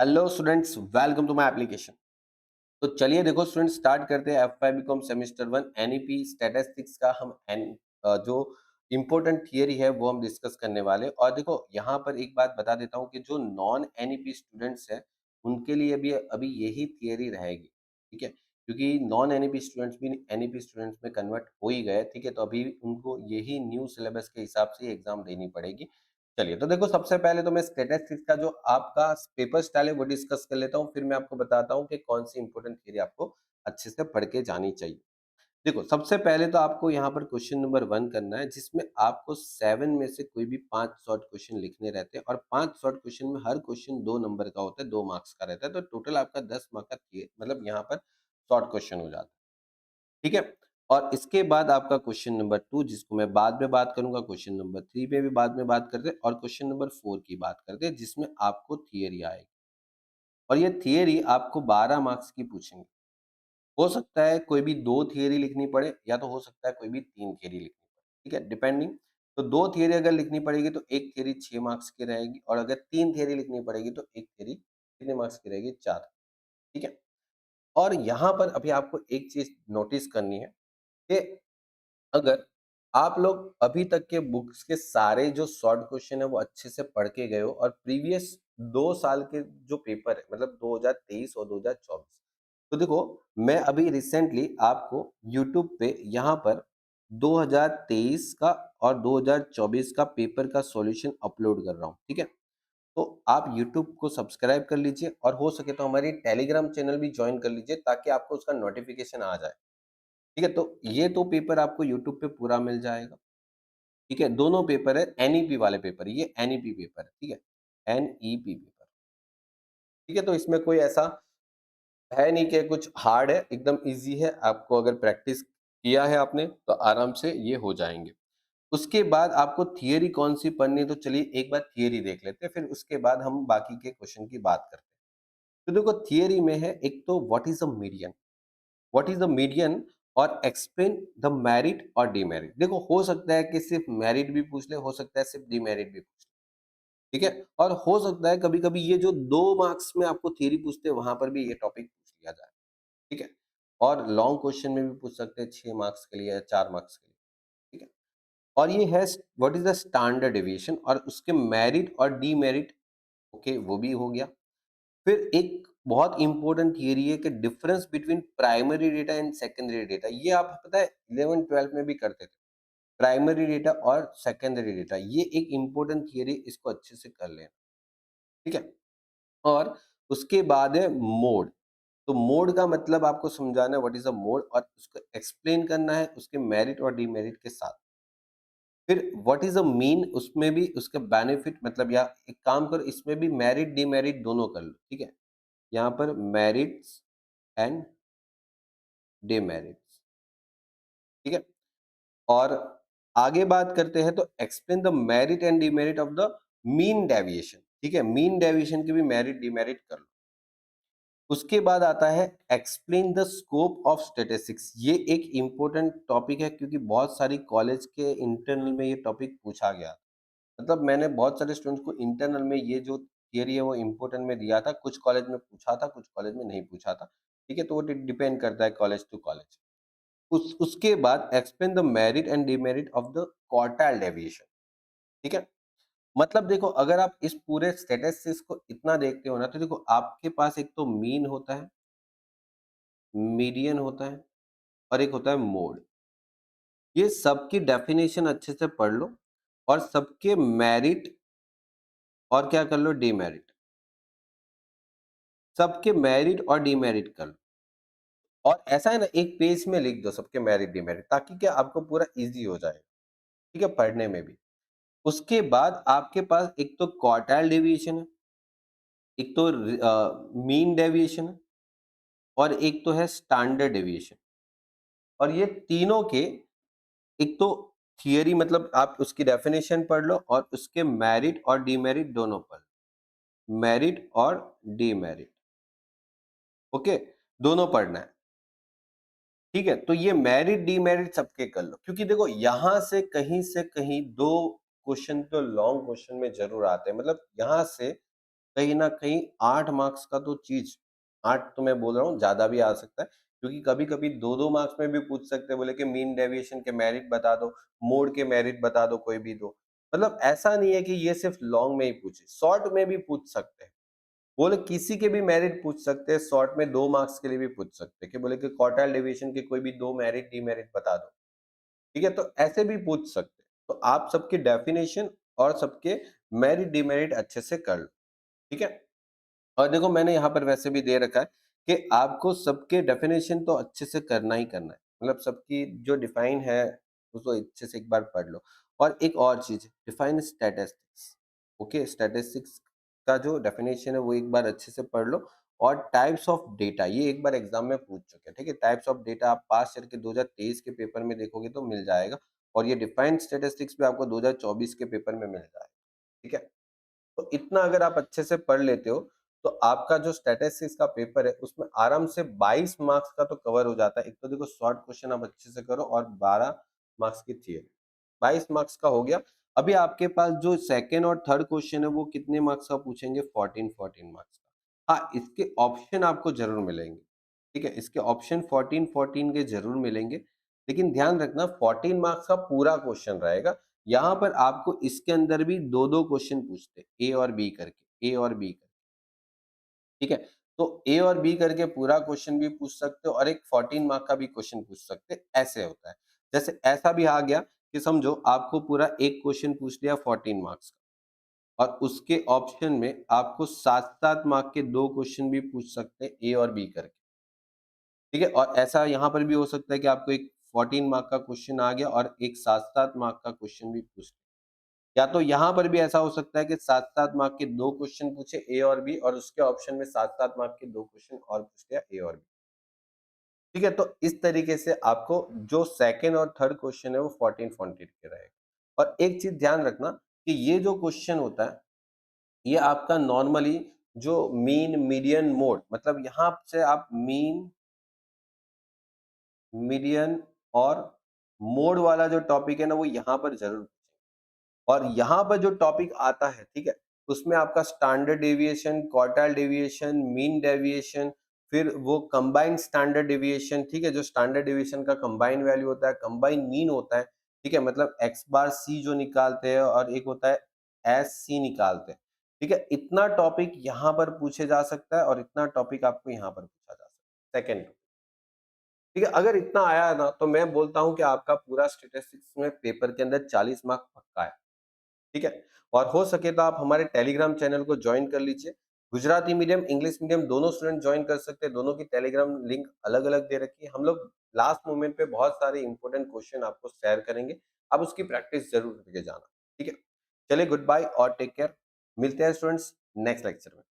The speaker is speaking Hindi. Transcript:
Hello students, welcome to my application. तो चलिए देखो स्टूडेंट्स, स्टार्ट करते हैं F Y B com semester 1 NEP statistics का। हम जो इम्पोर्टेंट थियरी है वो हम डिस्कस करने वाले। और देखो यहाँ पर एक बात बता देता हूँ कि जो नॉन एनईपी स्टूडेंट्स हैं उनके लिए भी अभी यही थियरी रहेगी, ठीक है। क्योंकि नॉन एनईपी स्टूडेंट्स भी एनईपी स्टूडेंट्स में कन्वर्ट हो ही गए, ठीक है। तो अभी उनको यही न्यू सिलेबस के हिसाब से एग्जाम देनी पड़ेगी। चलिए तो देखो, सबसे पहले तो मैं स्टैटिस्टिक्स का जो आपका पेपर स्टाइल है वो डिस्कस कर लेता हूँ, फिर मैं आपको बताता हूँ कि कौन सी इंपॉर्टेंट थियरी आपको अच्छे से पढ़ के जानी चाहिए। देखो सबसे पहले तो आपको यहाँ पर क्वेश्चन नंबर 1 करना है, जिसमें आपको 7 में से कोई भी 5 शॉर्ट क्वेश्चन लिखने रहते हैं। और 5 शॉर्ट क्वेश्चन में हर क्वेश्चन 2 नंबर का होता है, 2 मार्क्स का रहता है। तो टोटल आपका 10 मार्क का मतलब यहाँ पर शॉर्ट क्वेश्चन हो जाता है, ठीक है। और इसके बाद आपका क्वेश्चन नंबर 2, जिसको मैं बाद में बात करूंगा, क्वेश्चन नंबर 3 पे भी बाद में बात करते हैं, और क्वेश्चन नंबर 4 की बात करते हैं, जिसमें आपको थियरी आएगी। और ये थियरी आपको 12 मार्क्स की पूछेंगे। हो सकता है कोई भी 2 थियरी लिखनी पड़े, या तो हो सकता है कोई भी 3 थियरी लिखनी पड़े, ठीक है, डिपेंडिंग। तो 2 थियरी अगर लिखनी पड़ेगी तो एक थियरी 6 मार्क्स की रहेगी, और अगर 3 थियरी लिखनी पड़ेगी तो एक थियरी कितने मार्क्स की रहेगी? 4, ठीक है। और यहाँ पर अभी आपको एक चीज़ नोटिस करनी है कि अगर आप लोग अभी तक के बुक्स के सारे जो शॉर्ट क्वेश्चन है वो अच्छे से पढ़ के गए हो, और प्रीवियस 2 साल के जो पेपर है, मतलब 2023 और 2024, तो देखो मैं अभी रिसेंटली आपको यूट्यूब पे यहाँ पर 2023 का और 2024 का पेपर का सॉल्यूशन अपलोड कर रहा हूँ, ठीक है। तो आप यूट्यूब को सब्सक्राइब कर लीजिए, और हो सके तो हमारी टेलीग्राम चैनल भी ज्वाइन कर लीजिए, ताकि आपको उसका नोटिफिकेशन आ जाए, ठीक है। तो ये तो पेपर आपको यूट्यूब पे पूरा मिल जाएगा, ठीक है। दोनों पेपर है एनईपी वाले पेपर, ये एनईपी पेपर है, ठीक है, एनईपी पेपर, ठीक है। तो इसमें कोई ऐसा है नहीं कि कुछ हार्ड है, एकदम इजी है। आपको अगर प्रैक्टिस किया है आपने तो आराम से ये हो जाएंगे। उसके बाद आपको थियरी कौन सी पढ़नी है, तो चलिए एक बार थियरी देख लेते हैं, फिर उसके बाद हम बाकी के क्वेश्चन की बात करते हैं। तो देखो थियरी में है, एक तो what is a median, what is the median, और एक्सप्लेन द मेरिट और डीमेरिट। देखो हो सकता है कि सिर्फ मेरिट भी पूछ ले, हो सकता है सिर्फ डीमेरिट भी पूछ ले, ठीक है। और हो सकता है कभी कभी ये जो 2 मार्क्स में आपको थियरी पूछते हैं वहां पर भी ये टॉपिक पूछ लिया जाए, ठीक है। और लॉन्ग क्वेश्चन में भी पूछ सकते हैं 6 मार्क्स के लिए या 4 मार्क्स के लिए, ठीक है। और ये है what is the standard deviation, और उसके मेरिट और डीमेरिट, ओके, वो भी हो गया। फिर एक बहुत इंपॉर्टेंट थियरी है कि difference between primary data and secondary data. ये आप पता है 11-12 में भी करते थे, प्राइमरी डेटा और सेकेंडरी डेटा। ये एक इंपॉर्टेंट थियरी, इसको अच्छे से कर लेना, ठीक है। और उसके बाद है मोड। तो मोड का मतलब आपको समझाना है व्हाट इज अ मोड, और उसको एक्सप्लेन करना है उसके मेरिट और डीमेरिट के साथ। फिर व्हाट इज अ मीन, उसमें भी उसका बेनिफिट, मतलब या एक काम करो, इसमें भी मेरिट डीमेरिट दोनों कर लो, ठीक है। यहाँ पर मेरिट्स एंड डिमेरिट्स, ठीक है। और आगे बात करते हैं तो explain the merit and demerit of the mean deviation, ठीक है। मीन डेविएशन के भी मेरिट डिमेरिट कर लो। उसके बाद आता है explain the scope of statistics. ये एक इंपॉर्टेंट टॉपिक है, क्योंकि बहुत सारी कॉलेज के इंटरनल में ये टॉपिक पूछा गया। मतलब मैंने बहुत सारे स्टूडेंट्स को इंटरनल में ये जो थियरी है वो इम्पोर्टेंट में दिया था, कुछ कॉलेज में पूछा था, कुछ कॉलेज में नहीं पूछा था, ठीक है। तो वो डिपेंड करता है कॉलेज टू कॉलेज। उसके बाद explain the merit and demerit of the quartile deviation, ठीक है। मतलब देखो, अगर आप इस पूरे स्टैटिस्टिक्स को इतना देखते हो ना, तो देखो आपके पास एक तो मीन होता है, मीडियन होता है, और एक होता है मोड। ये सबकी डेफिनेशन अच्छे से पढ़ लो, और सबके मेरिट और क्या कर लो, डिमेरिट, सबके मेरिट और डिमेरिट कर लो। और ऐसा है ना, एक पेज में लिख दो सबके मेरिट डिमेरिट, ताकि क्या आपको पूरा इजी हो जाए, ठीक है, पढ़ने में भी। उसके बाद आपके पास एक तो क्वार्टाइल डेविएशन है, एक तो मीन डेविएशन है, और एक तो है स्टैंडर्ड डेविएशन। और ये तीनों के एक तो थियरी, मतलब आप उसकी डेफिनेशन पढ़ लो, और उसके मेरिट और डीमेरिट दोनों पढ़ लो, मेरिट और डीमेरिट, ओके, दोनों पढ़ना है, ठीक है। तो ये मेरिट डीमेरिट सबके कर लो, क्योंकि देखो यहां से कहीं 2 क्वेश्चन तो लॉन्ग क्वेश्चन में जरूर आते हैं। मतलब यहाँ से कहीं न कहीं 8 मार्क्स का तो चीज़ 8 तो मैं बोल रहा हूँ, ज़्यादा भी आ सकता है, क्योंकि कभी-कभी 2-2 मार्क्स में भी पूछ सकते हैं, बोले कि मीन डेविएशन के मेरिट बता दो, मोड के मेरिट बता दो, कोई भी दो। मतलब ऐसा नहीं है कि ये सिर्फ लॉन्ग में ही पूछे, शॉर्ट में भी पूछ सकते हैं। बोले किसी के भी मेरिट पूछ सकते हैं, शॉर्ट में 2 मार्क्स के लिए भी पूछ सकते हैं कि बोले कि क्वार्टाइल डेविएशन के कोई भी 2 मेरिट, डीमेरिट बता दो। ठीक है? तो ऐसे भी पूछ सकते हैं। तो आप सबकी डेफिनिशन और सबके मेरिट, डीमेरिट अच्छे से कर लो। ठीक है? और देखो मैंने यहाँ पर वैसे भी दे रखा है कि आपको सबके डेफिनेशन तो अच्छे से करना ही करना है। मतलब सबकी जो डिफाइन है उसको अच्छे से एक बार पढ़ लो। और एक और चीज़ डिफाइन स्टैटिस्टिक्स। ओके, स्टैटिस्टिक्स का जो डेफिनेशन है वो एक बार अच्छे से पढ़ लो। और टाइप्स ऑफ डेटा ये एक बार एग्जाम में पूछ चुके हैं। ठीक है, टाइप्स ऑफ डेटा आप पास करके 2023 के पेपर में देखोगे तो मिल जाएगा। और ये डिफाइंड स्टैटिस्टिक्स भी आपको 2024 के पेपर में मिल जाएगा। ठीक है, तो इतना अगर आप अच्छे से पढ़ लेते हो, तो आपका जो स्टैटिस्टिक्स का पेपर है, उसमें आराम से 22 मार्क्स का तो कवर हो जाता है। एक तो देखो शॉर्ट क्वेश्चन आप अच्छे से करो और 12 मार्क्स की थ्योरी, 22 मार्क्स का हो गया। अभी आपके पास जो सेकंड और थर्ड क्वेश्चन है, वो कितने मार्क्स का पूछेंगे? 14-14 मार्क्स का। हाँ, इसके ऑप्शन आपको ज़रूर मिलेंगे, ठीक है? इसके ऑप्शन 14-14 के ज़रूर मिलेंगे, लेकिन ध्यान रखना 14 मार्क्स का पूरा क्वेश्चन रहेगा। यहाँ पर आपको इसके अंदर भी 2-2 क्वेश्चन पूछते हैं, ए और बी करके, ए और बी करके, ठीक है? तो ए और बी करके पूरा क्वेश्चन भी पूछ सकते हो और एक 14 मार्क का भी क्वेश्चन पूछ सकते हैं, ऐसे होता है। जैसे ऐसा भी आ गया कि समझो आपको पूरा एक क्वेश्चन पूछ लिया 14 मार्क्स का और उसके ऑप्शन में आपको 7-7 मार्क के 2 क्वेश्चन भी पूछ सकते हैं, ए और बी करके, ठीक है? और ऐसा यहाँ पर भी हो सकता है कि आपको एक 14 मार्क का क्वेश्चन आ गया और एक 7-7 मार्क का क्वेश्चन भी पूछ या तो यहाँ पर भी ऐसा हो सकता है कि 7-7 मार्क के 2 क्वेश्चन पूछे ए और बी और उसके ऑप्शन में 7-7 मार्क के 2 क्वेश्चन और पूछ लिया ए और बी। ठीक है? तो इस तरीके से आपको जो सेकंड और थर्ड क्वेश्चन है वो 14-14 के रहेगा। और एक चीज़ ध्यान रखना कि ये जो क्वेश्चन होता है, ये आपका नॉर्मली जो मीन, मीडियन, मोड मतलब यहाँ से आप मीन, मीडियन और मोड वाला जो टॉपिक है ना वो यहाँ पर ज़रूर और यहाँ पर जो टॉपिक आता है, ठीक है? उसमें आपका standard deviation, quartile deviation, mean deviation, फिर वो कंबाइंड स्टैंडर्ड डेविएशन, ठीक है? जो स्टैंडर्ड डेविएशन का कंबाइंड वैल्यू होता है, कंबाइंड मीन होता है, ठीक है? मतलब एक्स बार सी जो निकालते हैं और एक होता है एस सी निकालते हैं, ठीक है? इतना टॉपिक यहाँ पर पूछे जा सकता है और इतना टॉपिक आपको यहाँ पर पूछा जा सकता है। सेकंड, ठीक है? अगर इतना आया है ना, तो मैं बोलता हूँ कि आपका पूरा स्टैटिस्टिक्स में पेपर के अंदर 40 मार्क पक्का है। ठीक है? और हो सके तो आप हमारे टेलीग्राम चैनल को जॉइन कर लीजिए। गुजराती मीडियम, इंग्लिश मीडियम दोनों स्टूडेंट जॉइन कर सकते हैं, दोनों की टेलीग्राम लिंक अलग-अलग दे रखी है। हम लोग लास्ट मोमेंट पे बहुत सारे इंपॉर्टेंट क्वेश्चन आपको शेयर करेंगे, आप उसकी प्रैक्टिस ज़रूर करके जाना, ठीक है? चलिए गुड बाय और टेक केयर। मिलते हैं स्टूडेंट्स नेक्स्ट लेक्चर में।